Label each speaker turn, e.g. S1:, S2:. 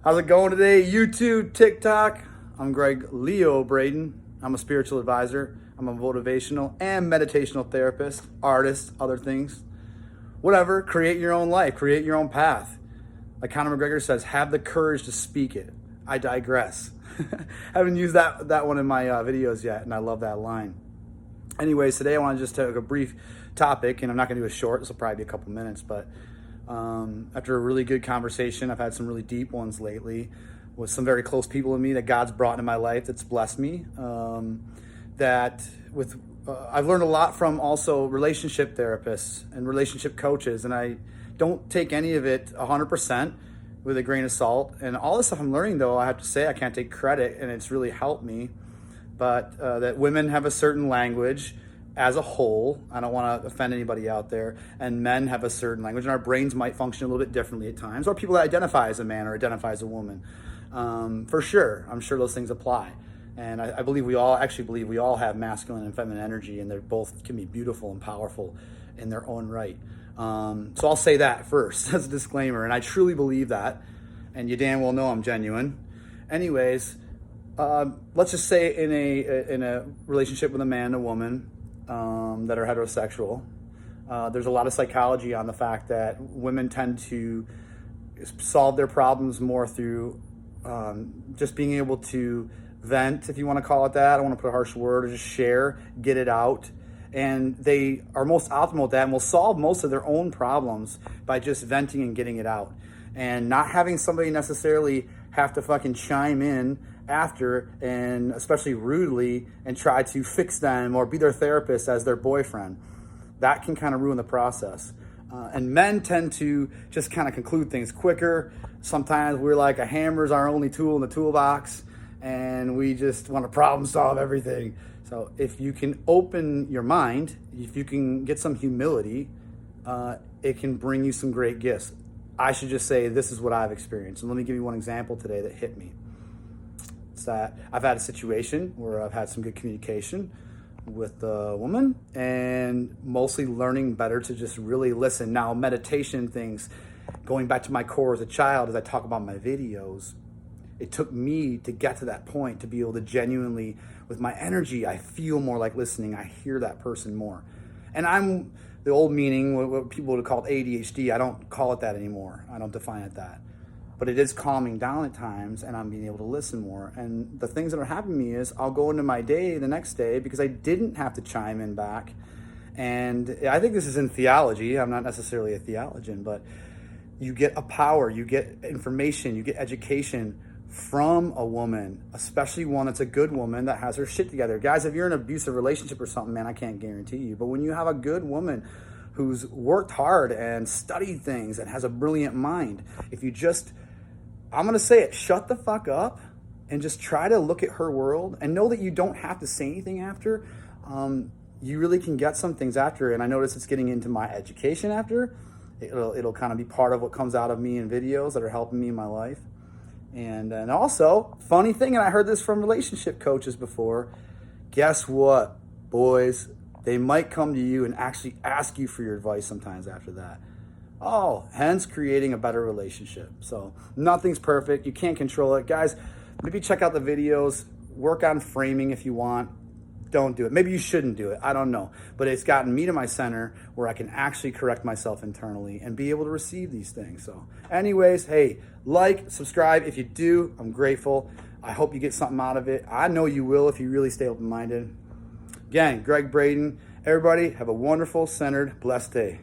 S1: How's it going today? YouTube, TikTok. I'm Greg Leo Braden. I'm a spiritual advisor. I'm a motivational and meditational therapist, artist, other things. Whatever, create your own life, create your own path. Like Conor McGregor says, have the courage to speak it. I digress. Haven't used that one in my videos yet, and I love that line. Anyways, today I want to just take a brief topic, and I'm not going to do a short. This will probably be a couple minutes, but after a really good conversation, I've had some really deep ones lately with some very close people to me that God's brought into my life that's blessed me. I've learned a lot from also relationship therapists and relationship coaches, and I don't take any of it 100% with a grain of salt. And all this stuff I'm learning, though, I have to say I can't take credit, and it's really helped me. But that women have a certain language as a whole. I don't want to offend anybody out there. And men have a certain language, and our brains might function a little bit differently at times. Or people that identify as a man or identify as a woman. For sure, I'm sure those things apply. And I believe we all have masculine and feminine energy, and they both can be beautiful and powerful in their own right. So I'll say that first as a disclaimer, and I truly believe that. And you damn well know I'm genuine. Anyways, let's just say in a relationship with a man and a woman that are heterosexual, there's a lot of psychology on the fact that women tend to solve their problems more through just being able to vent, if you want to call it that. I don't want to put a harsh word, or just share, get it out. And they are most optimal at that and will solve most of their own problems by just venting and getting it out. And not having somebody necessarily have to fucking chime in after, and especially rudely, and try to fix them or be their therapist as their boyfriend. That can kind of ruin the process. And men tend to just kind of conclude things quicker. Sometimes we're like a hammer's our only tool in the toolbox, and we just want to problem solve everything. So if you can open your mind, if you can get some humility, it can bring you some great gifts. I should just say this is what I've experienced. And let me give you one example today that hit me. It's that I've had a situation where I've had some good communication with a woman, and mostly learning better to just really listen. Now, meditation things, going back to my core as a child, as I talk about my videos, it took me to get to that point to be able to genuinely, with my energy, I feel more like listening. I hear that person more. And I'm the old meaning, what people would call ADHD. I don't call it that anymore. I don't define it that. But it is calming down at times, and I'm being able to listen more. And the things that are happening to me is I'll go into my day the next day because I didn't have to chime in back. And I think this is in theology. I'm not necessarily a theologian, but you get a power, you get information, you get education from a woman, especially one that's a good woman that has her shit together. Guys, if you're in an abusive relationship or something, man, I can't guarantee you. But when you have a good woman who's worked hard and studied things and has a brilliant mind, if you just, I'm going to say it, shut the fuck up and just try to look at her world and know that you don't have to say anything after. You really can get some things after. And I notice it's getting into my education after. It'll kind of be part of what comes out of me in videos that are helping me in my life. And also, funny thing, and I heard this from relationship coaches before, guess what, boys? They might come to you and actually ask you for your advice sometimes after that. Oh, hence creating a better relationship. So nothing's perfect. You can't control it. Guys, maybe check out the videos. Work on framing if you want. Don't do it. Maybe you shouldn't do it. I don't know. But it's gotten me to my center where I can actually correct myself internally and be able to receive these things. So anyways, hey, like, subscribe. If you do, I'm grateful. I hope you get something out of it. I know you will if you really stay open-minded. Again, Greg Braden. Everybody have a wonderful, centered, blessed day.